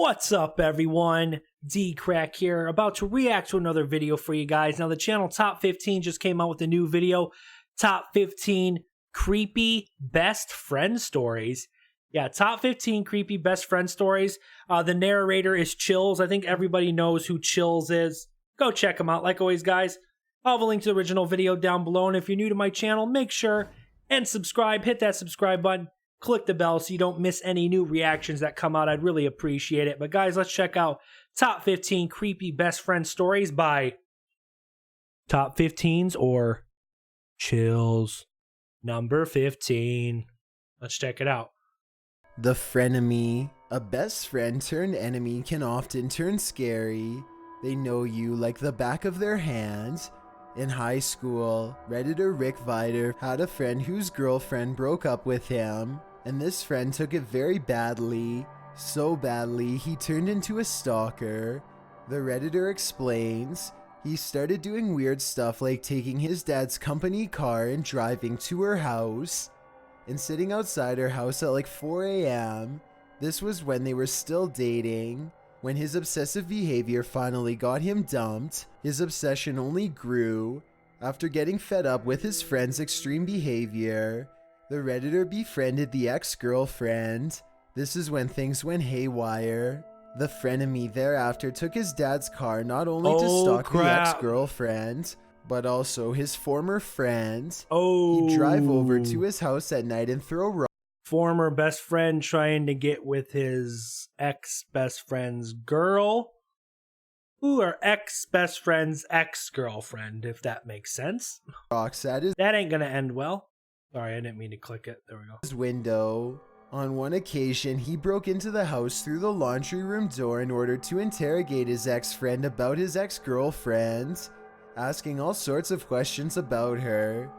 What's up, everyone? DKRACK here, about to react to another video for you guys. Now, the channel Top 15 just came out with a new video, Top 15 Creepy Best Friend Stories. Yeah, Top 15 Creepy Best Friend Stories. The narrator is Chills. I think everybody knows who Chills is. Go check him out. Like always, guys, I'll have a link to the original video down below. And if you're new to my channel, make sure and subscribe. Hit that subscribe button. Click the bell so you don't miss any new reactions that come out. I'd really appreciate it. But guys, let's check out Top 15 Creepy Best Friend Stories by Top 15s or Chills. Number 15. Let's check it out. The Frenemy. A best friend turned enemy can often turn scary. They know you like the back of their hands. In high school, Redditor Rick Vider had a friend whose girlfriend broke up with him, and this friend took it very badly. So badly, he turned into a stalker. The Redditor explains, he started doing weird stuff like taking his dad's company car and driving to her house, and sitting outside her house at like 4 a.m. This was when they were still dating. When his obsessive behavior finally got him dumped, his obsession only grew. After getting fed up with his friend's extreme behavior, the Redditor befriended the ex-girlfriend. This is when things went haywire. The Frenemy thereafter took his dad's car not only to stalk the ex-girlfriend, but also his former friend. He'd drive over to his house at night and throw rocks. Former best friend trying to get with his ex-best friend's girl. Or ex-best friend's ex-girlfriend, if that makes sense. That ain't gonna end well. Sorry, I didn't mean to click it. There we go. His window. On one occasion, he broke into the house through the laundry room door in order to interrogate his ex-friend about his ex-girlfriend, asking all sorts of questions about her.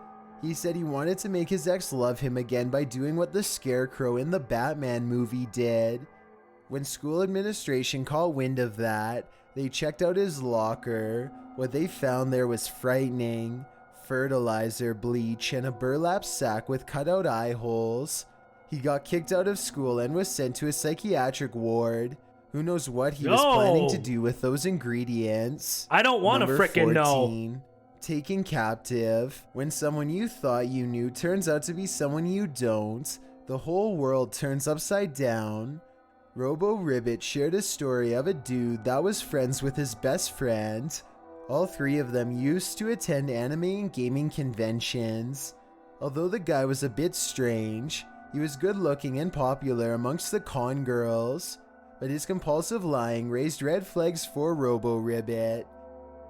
He said he wanted to make his ex love him again by doing what the Scarecrow in the Batman movie did. When school administration caught wind of that, they checked out his locker. What they found there was frightening. Fertilizer, bleach, and a burlap sack with cutout eye holes. He got kicked out of school and was sent to a psychiatric ward. Who knows what he was planning to do with those ingredients? I don't want to frickin' know. Taken captive. When someone you thought you knew turns out to be someone you don't, the whole world turns upside down. Robo Ribbit shared a story of a dude that was friends with his best friend. All three of them used to attend anime and gaming conventions. Although the guy was a bit strange, he was good looking and popular amongst the con girls, but his compulsive lying raised red flags for Robo Ribbit.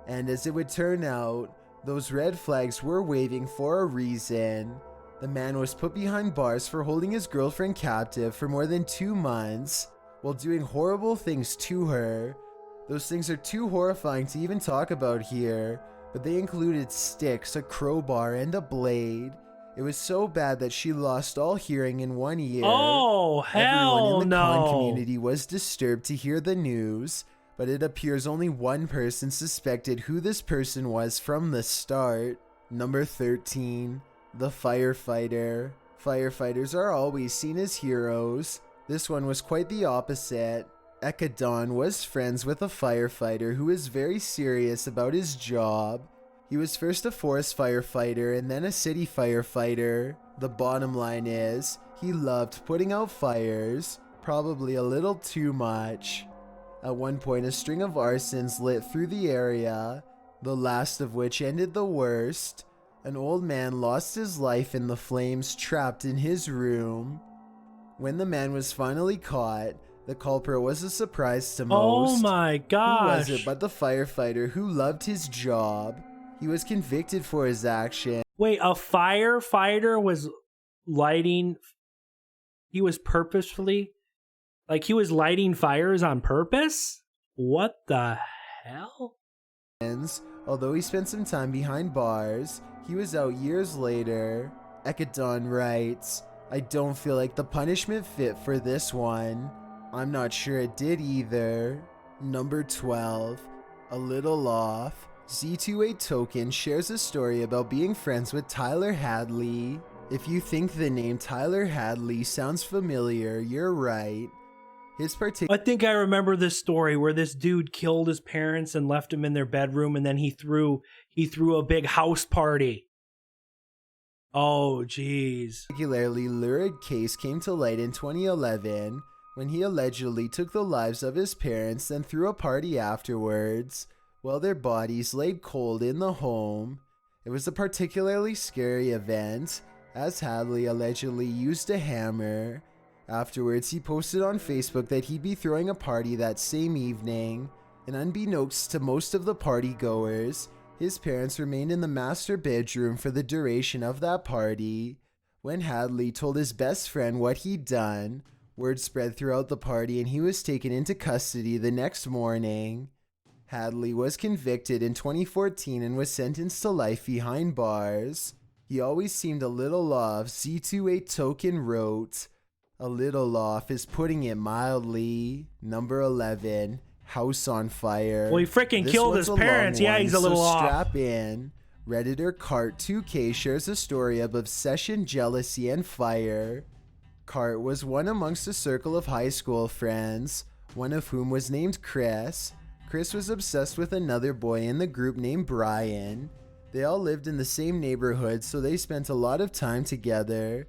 And as it would turn out, those red flags were waving for a reason. The man was put behind bars for holding his girlfriend captive for more than 2 months, while doing horrible things to her. Those things are too horrifying to even talk about here, but they included sticks, a crowbar, and a blade. It was so bad that she lost all hearing in 1 year. Oh, hell Everyone in the no. con community was disturbed to hear the news, but it appears only one person suspected who this person was from the start. Number 13. The Firefighter. Firefighters are always seen as heroes. This one was quite the opposite. Ekadon was friends with a firefighter who was very serious about his job. He was first a forest firefighter and then a city firefighter. The bottom line is, he loved putting out fires, probably a little too much. At one point, a string of arsons lit through the area, the last of which ended the worst. An old man lost his life in the flames trapped in his room. When the man was finally caught, the culprit was a surprise to most. Oh my gosh. Who was it but the firefighter who loved his job? He was convicted for his action. Wait, a firefighter was lighting... He was purposefully... Like, he was lighting fires on purpose? What the hell? Although he spent some time behind bars, he was out years later. Ekadon writes, I don't feel like the punishment fit for this one. I'm not sure it did either. Number 12. A little off. Z28 Token shares a story about being friends with Tyler Hadley. If you think the name Tyler Hadley sounds familiar, you're right. His particular I think I remember this story where this dude killed his parents and left them in their bedroom, and then he threw a big house party. Oh, jeez. particularly lurid case came to light in 2011 when he allegedly took the lives of his parents and threw a party afterwards while their bodies laid cold in the home. It was a particularly scary event, as Hadley allegedly used a hammer. Afterwards, he posted on Facebook that he'd be throwing a party that same evening, and unbeknownst to most of the partygoers, his parents remained in the master bedroom for the duration of that party. When Hadley told his best friend what he'd done, word spread throughout the party and he was taken into custody the next morning. Hadley was convicted in 2014 and was sentenced to life behind bars. He always seemed a little off, Z28 Token wrote. A little off is putting it mildly. Number 11, house on fire. Well, he freaking killed his parents. Yeah, he's a little off. Strap in. Redditor Cart2K shares a story of obsession, jealousy, and fire. Cart was one amongst a circle of high school friends, one of whom was named Chris. Chris was obsessed with another boy in the group named Brian. They all lived in the same neighborhood, so they spent a lot of time together.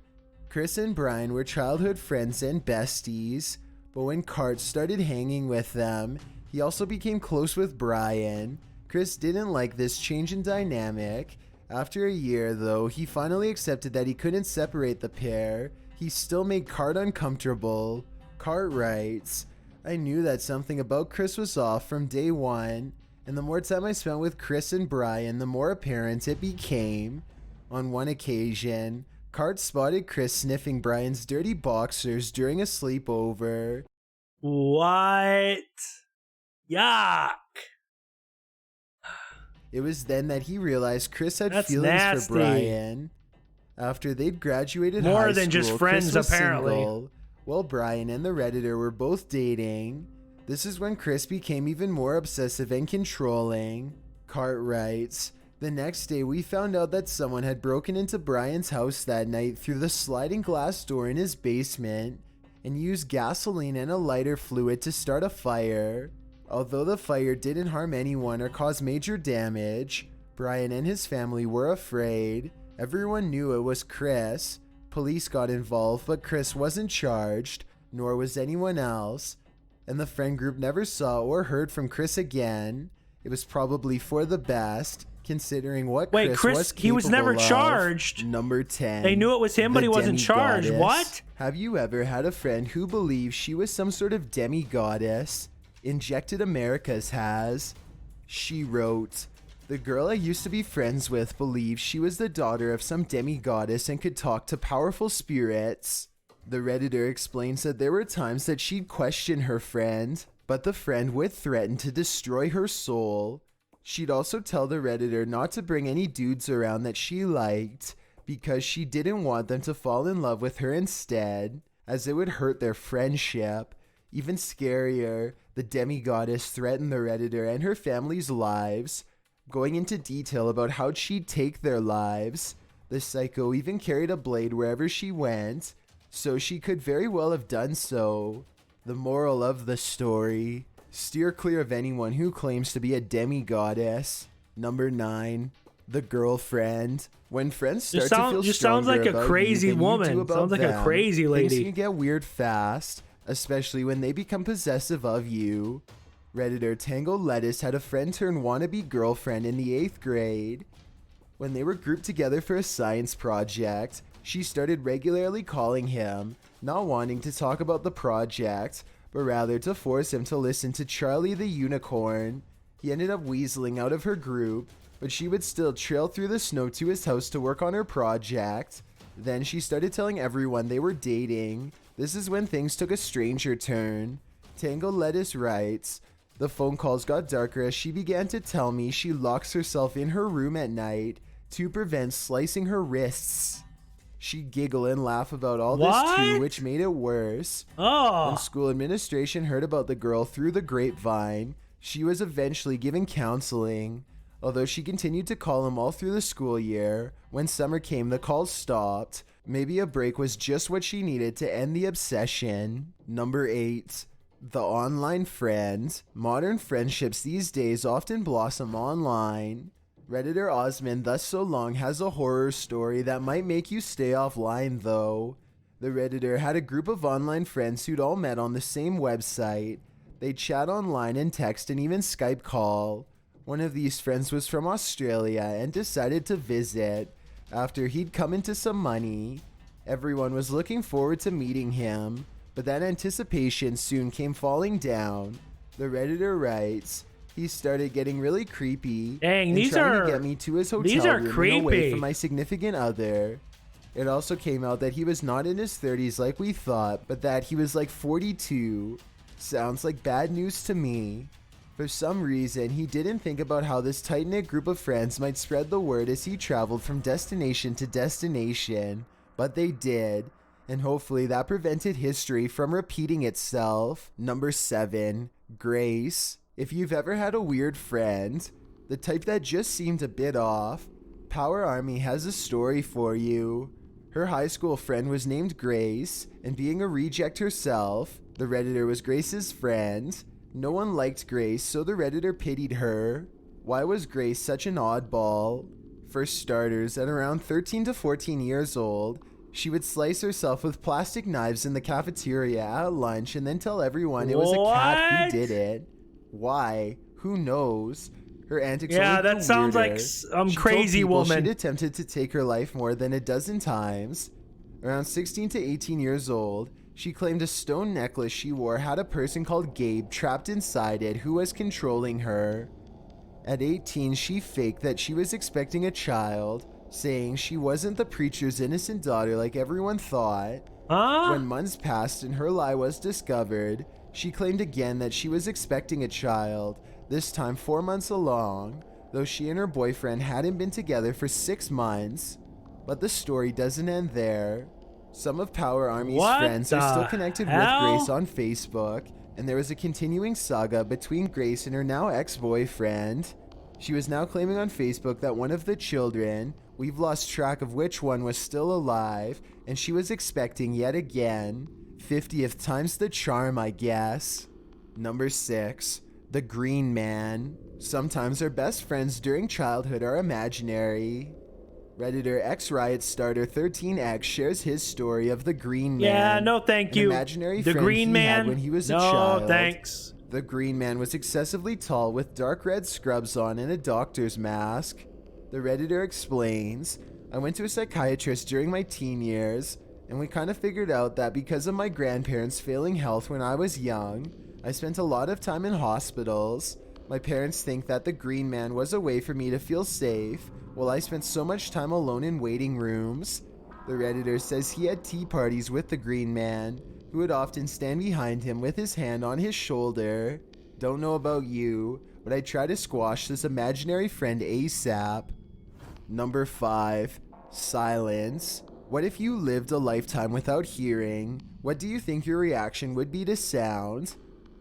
Chris and Brian were childhood friends and besties, but when Cart started hanging with them, he also became close with Brian. Chris didn't like this change in dynamic. After a year, though, he finally accepted that he couldn't separate the pair. He still made Cart uncomfortable. Cart writes, I knew that something about Chris was off from day one, and the more time I spent with Chris and Brian, the more apparent it became. On one occasion, Cart spotted Chris sniffing Brian's dirty boxers during a sleepover. What? Yuck. It was then that he realized Chris had That's feelings nasty. for Brian. After they'd graduated More high than school, just friends, Chris was apparently. single, while Brian and the Redditor were both dating. This is when Chris became even more obsessive and controlling. Cart writes, the next day we found out that someone had broken into Brian's house that night through the sliding glass door in his basement and used gasoline and a lighter fluid to start a fire. Although the fire didn't harm anyone or cause major damage, Brian and his family were afraid. Everyone knew it was Chris. Police got involved, but Chris wasn't charged, nor was anyone else, and the friend group never saw or heard from Chris again. It was probably for the best, considering what Chris was capable he was never of. charged. Number 10. They knew it was him, but he the wasn't charged. demi-goddess. What? Have you ever had a friend who believed she was some sort of demi-goddess? Injected Americas has. She wrote, the girl I used to be friends with believed she was the daughter of some demi-goddess and could talk to powerful spirits. The Redditor explains that there were times that she'd question her friend, but the friend would threaten to destroy her soul. She'd also tell the Redditor not to bring any dudes around that she liked because she didn't want them to fall in love with her instead, as it would hurt their friendship. Even scarier, the demi-goddess threatened the Redditor and her family's lives, going into detail about how she'd take their lives. The psycho even carried a blade wherever she went, so she could very well have done so. The moral of the story: steer clear of anyone who claims to be a demi-goddess. Number 9. The girlfriend. When friends start to feel Just sounds stronger like a about crazy you than you woman. do about Sounds like a them, crazy things lady. can get weird fast, especially when they become possessive of you. Redditor Tangled Lettuce had a friend turned wannabe girlfriend in the 8th grade. When they were grouped together for a science project, she started regularly calling him, not wanting to talk about the project, but rather to force him to listen to Charlie the Unicorn. He ended up weaseling out of her group, but she would still trail through the snow to his house to work on her project. Then she started telling everyone they were dating. This is when things took a stranger turn. Tangled Lettuce writes, the phone calls got darker as she began to tell me she locks herself in her room at night to prevent slicing her wrists. She'd giggle and laugh about all this too, which made it worse. Oh. When school administration heard about the girl through the grapevine, she was eventually given counseling. Although she continued to call him all through the school year, when summer came the calls stopped. Maybe a break was just what she needed to end the obsession. Number 8. The online friend. Modern friendships these days often blossom online. Redditor Osmond Thus So Long has a horror story that might make you stay offline though. The Redditor had a group of online friends who'd all met on the same website. They'd chat online and text and even Skype call. One of these friends was from Australia and decided to visit after he'd come into some money. Everyone was looking forward to meeting him, but that anticipation soon came falling down. The Redditor writes, he started getting really creepy. Dang, and these trying are to get me to his hotel these are room and creepy. away from my significant other. It also came out that he was not in his 30s like we thought, but that he was like 42. Sounds like bad news to me. For some reason, he didn't think about how this tight-knit group of friends might spread the word as he traveled from destination to destination, but they did, and hopefully that prevented history from repeating itself. Number 7, Grace. If you've ever had a weird friend, the type that just seemed a bit off, Power Army has a story for you. Her high school friend was named Grace, and being a reject herself, the Redditor was Grace's friend. No one liked Grace, so the Redditor pitied her. Why was Grace such an oddball? For starters, at around 13 to 14 years old, she would slice herself with plastic knives in the cafeteria at lunch and then tell everyone it was a cat who did it. Why? Who knows? Her antics only grew that sounds weirder. like some She crazy told people woman. She'd attempted to take her life more than a dozen times. Around 16 to 18 years old, she claimed a stone necklace she wore had a person called Gabe trapped inside it who was controlling her. At 18, she faked that she was expecting a child, saying she wasn't the preacher's innocent daughter like everyone thought. When months passed and her lie was discovered, she claimed again that she was expecting a child, this time 4 months along, though she and her boyfriend hadn't been together for 6 months. But the story doesn't end there. Some of Power Army's friends are still connected with Grace on Facebook, and there was a continuing saga between Grace and her now ex-boyfriend. She was now claiming on Facebook that one of the children, we've lost track of which one, was still alive, and she was expecting yet again. 50th time's the charm, I guess. Number 6. The Green Man. Sometimes our best friends during childhood are imaginary. Redditor X-Riot starter 13X shares his story of the Green Man. Yeah, no thank you. Imaginary The friend Green he Man? had when he was a No child. thanks. The Green Man was excessively tall with dark red scrubs on and a doctor's mask. The Redditor explains, I went to a psychiatrist during my teen years, and we kind of figured out that because of my grandparents' failing health when I was young, I spent a lot of time in hospitals. My parents think that the Green Man was a way for me to feel safe, while I spent so much time alone in waiting rooms. The Redditor says he had tea parties with the Green Man, who would often stand behind him with his hand on his shoulder. Don't know about you, but I try to squash this imaginary friend ASAP. Number 5. Silence. What if you lived a lifetime without hearing? What do you think your reaction would be to sound?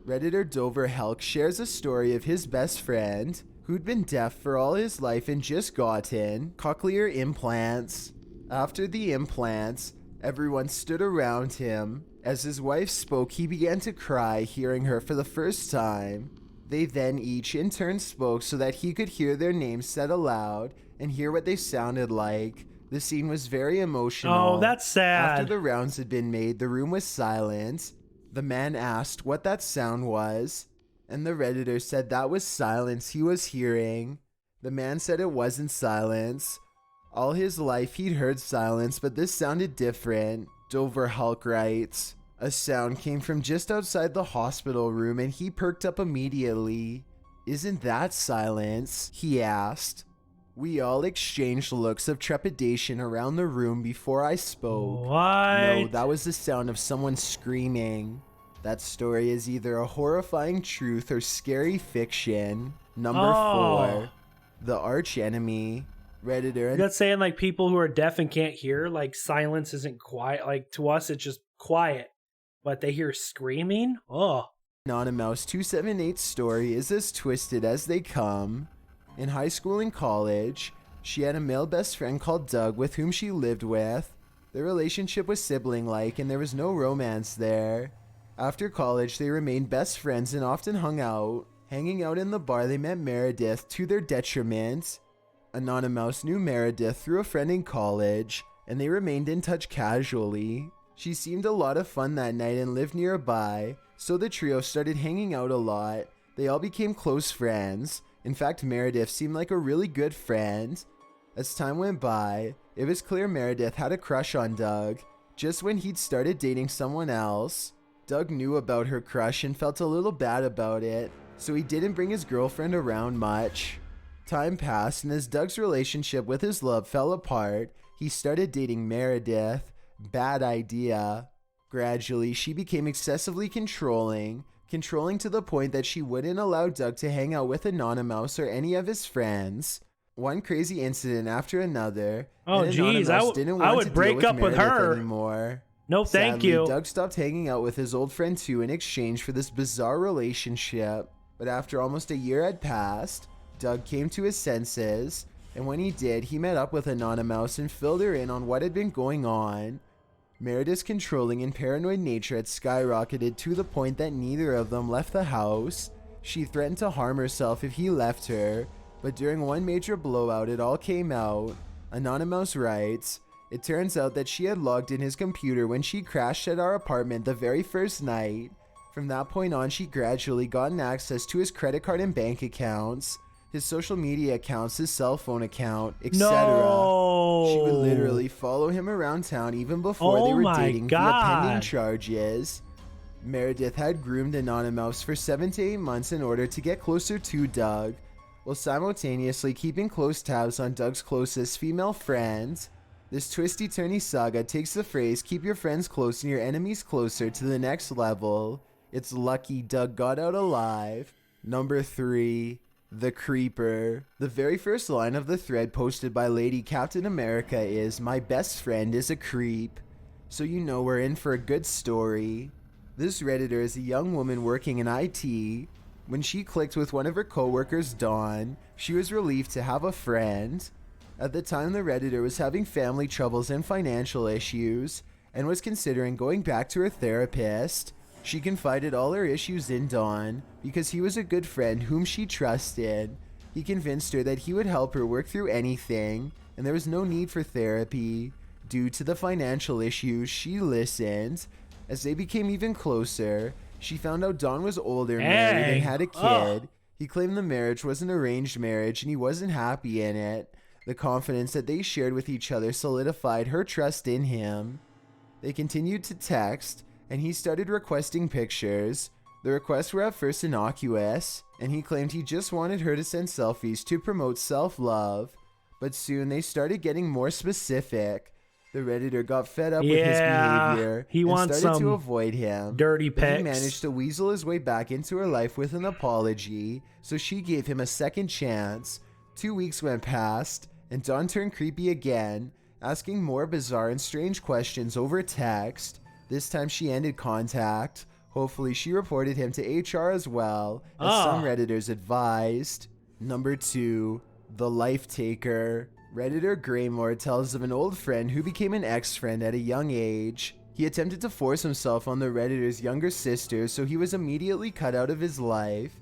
Redditor Dover Helk shares a story of his best friend, who'd been deaf for all his life and just gotten cochlear implants. After the implants, everyone stood around him. As his wife spoke, he began to cry, hearing her for the first time. They then each in turn spoke so that he could hear their names said aloud and hear what they sounded like. The scene was very emotional. Oh, that's sad. After the rounds had been made, the room was silent. The man asked what that sound was, and the Redditor said that was silence he was hearing. The man said it wasn't silence. All his life he'd heard silence, but this sounded different. Dover Hulk writes, a sound came from just outside the hospital room and he perked up immediately. Isn't that silence? He asked. We all exchanged looks of trepidation around the room before I spoke. What? No, that was the sound of someone screaming. That story is either a horrifying truth or scary fiction. Number 4. The Archenemy. Redditor. That's saying like people who are deaf and can't hear, like silence isn't quiet. Like to us, it's just quiet, but they hear screaming. Oh. Anonymous 278's story is as twisted as they come. In high school and college, she had a male best friend called Doug with whom she lived with. Their relationship was sibling-like and there was no romance there. After college, they remained best friends and often hung out. Hanging out in the bar, they met Meredith to their detriment. Anonymous knew Meredith through a friend in college, and they remained in touch casually. She seemed a lot of fun that night and lived nearby, so the trio started hanging out a lot. They all became close friends. In fact, Meredith seemed like a really good friend. As time went by, it was clear Meredith had a crush on Doug, just when he'd started dating someone else. Doug knew about her crush and felt a little bad about it, so he didn't bring his girlfriend around much. Time passed, and as Doug's relationship with his love fell apart, he started dating Meredith. Bad idea. Gradually, she became excessively controlling to the point that she wouldn't allow Doug to hang out with Anonymous or any of his friends. One crazy incident after another. Oh, geez, I would break up with her anymore. No, thank you. Doug stopped hanging out with his old friend too in exchange for this bizarre relationship. But after almost a year had passed, Doug came to his senses, and when he did, he met up with Anonymous and filled her in on what had been going on. Meredith's controlling and paranoid nature had skyrocketed to the point that neither of them left the house. She threatened to harm herself if he left her, but during one major blowout it all came out. Anonymous writes, "It turns out that she had logged in his computer when she crashed at our apartment the very first night. From that point on, she gradually gotten access to his credit card and bank accounts, his social media accounts, his cell phone account, etc. No. She would literally follow him around town even before they were dating via pending charges." Meredith had groomed Anonymous for 7 to 8 months in order to get closer to Doug, while simultaneously keeping close tabs on Doug's closest female friends. This twisty-turny saga takes the phrase "keep your friends close and your enemies closer" to the next level. It's lucky Doug got out alive. Number 3. The Creeper. The very first line of the thread posted by Lady Captain America is, "My best friend is a creep." So you know we're in for a good story. This Redditor is a young woman working in IT. When she clicked with one of her coworkers, Dawn, she was relieved to have a friend. At the time, the Redditor was having family troubles and financial issues, and was considering going back to her therapist. She confided all her issues in Dawn because he was a good friend whom she trusted. He convinced her that he would help her work through anything, and there was no need for therapy. Due to the financial issues, she listened. As they became even closer, she found out Dawn was older, married, and had a kid. He claimed the marriage was an arranged marriage and he wasn't happy in it. The confidence that they shared with each other solidified her trust in him. They continued to text, and he started requesting pictures. The requests were at first innocuous, and he claimed he just wanted her to send selfies to promote self-love. But soon they started getting more specific. The Redditor got fed up with his behavior and started to avoid him. Dirty pics. He managed to weasel his way back into her life with an apology, so she gave him a second chance. 2 weeks went past, and Dawn turned creepy again, asking more bizarre and strange questions over text. This time she ended contact. Hopefully she reported him to HR as well, as some Redditors advised. Number 2. The Life Taker. Redditor Greymore tells of an old friend who became an ex-friend at a young age. He attempted to force himself on the Redditor's younger sister, so he was immediately cut out of his life.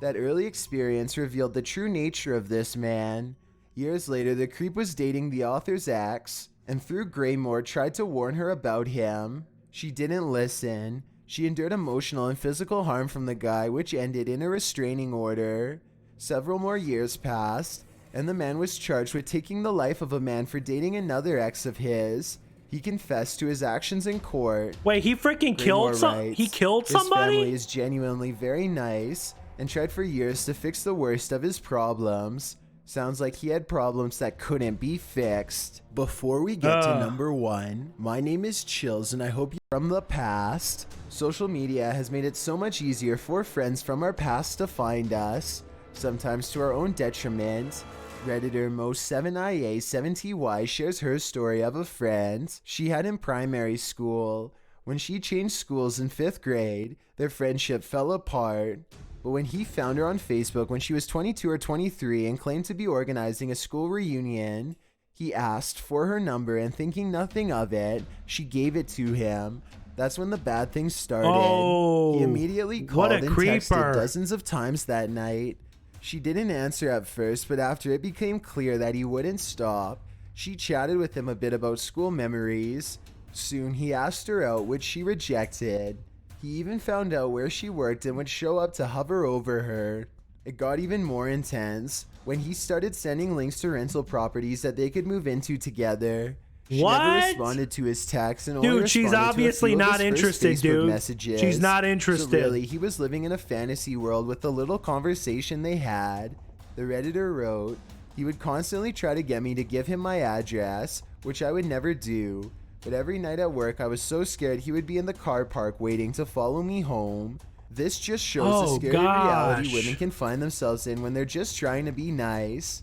That early experience revealed the true nature of this man. Years later, the creep was dating the author's ex, and through Greymore tried to warn her about him. She didn't listen. She endured emotional and physical harm from the guy, which ended in a restraining order. Several more years passed, and the man was charged with taking the life of a man for dating another ex of his. He confessed to his actions in court. Wait, he freaking killed somebody? He killed somebody? His family is genuinely very nice and tried for years to fix the worst of his problems. Sounds like he had problems that couldn't be fixed. Before we get to number 1, my name is Chills and I hope you're from the past. Social media has made it so much easier for friends from our past to find us, sometimes to our own detriment. Redditor Mo7IA7TY shares her story of a friend she had in primary school. When she changed schools in 5th grade, their friendship fell apart. But when he found her on Facebook when she was 22 or 23 and claimed to be organizing a school reunion, he asked for her number and thinking nothing of it, she gave it to him. That's when the bad things started. Oh, he immediately what called a and creeper. texted dozens of times that night. She didn't answer at first, but after it became clear that he wouldn't stop, she chatted with him a bit about school memories. Soon he asked her out, which she rejected. He even found out where she worked and would show up to hover over her. It got even more intense when he started sending links to rental properties that they could move into together. She never responded to his texts and only dude, responded she's obviously to a few not of his interested, first Facebook dude. messages. She's not interested. So really, he was living in a fantasy world with the little conversation they had. The Redditor wrote, "He would constantly try to get me to give him my address, which I would never do. But every night at work, I was so scared he would be in the car park waiting to follow me home. This just shows the scary reality women can find themselves in when they're just trying to be nice."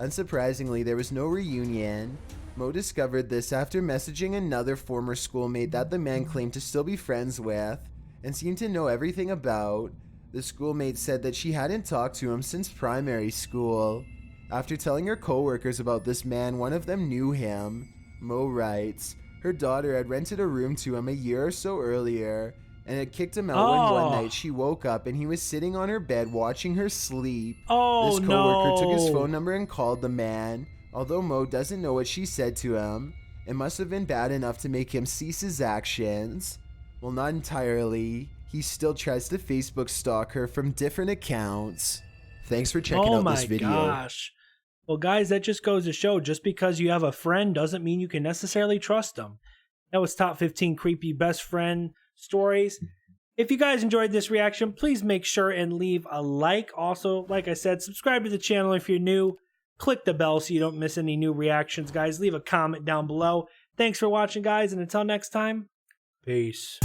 Unsurprisingly, there was no reunion. Mo discovered this after messaging another former schoolmate that the man claimed to still be friends with and seemed to know everything about. The schoolmate said that she hadn't talked to him since primary school. After telling her coworkers about this man, one of them knew him. Mo writes, her daughter had rented a room to him a year or so earlier and had kicked him out when one night she woke up and he was sitting on her bed watching her sleep. This coworker took his phone number and called the man. Although Mo doesn't know what she said to him, it must have been bad enough to make him cease his actions. Well, not entirely. He still tries to Facebook stalk her from different accounts. Thanks for checking out this video. Oh my gosh. Well, guys, that just goes to show, just because you have a friend doesn't mean you can necessarily trust them. That was top 15 creepy best friend stories. If you guys enjoyed this reaction, please make sure and leave a like. Also, like I said, subscribe to the channel if you're new. Click the bell so you don't miss any new reactions, guys. Leave a comment down below. Thanks for watching, guys, and until next time, peace.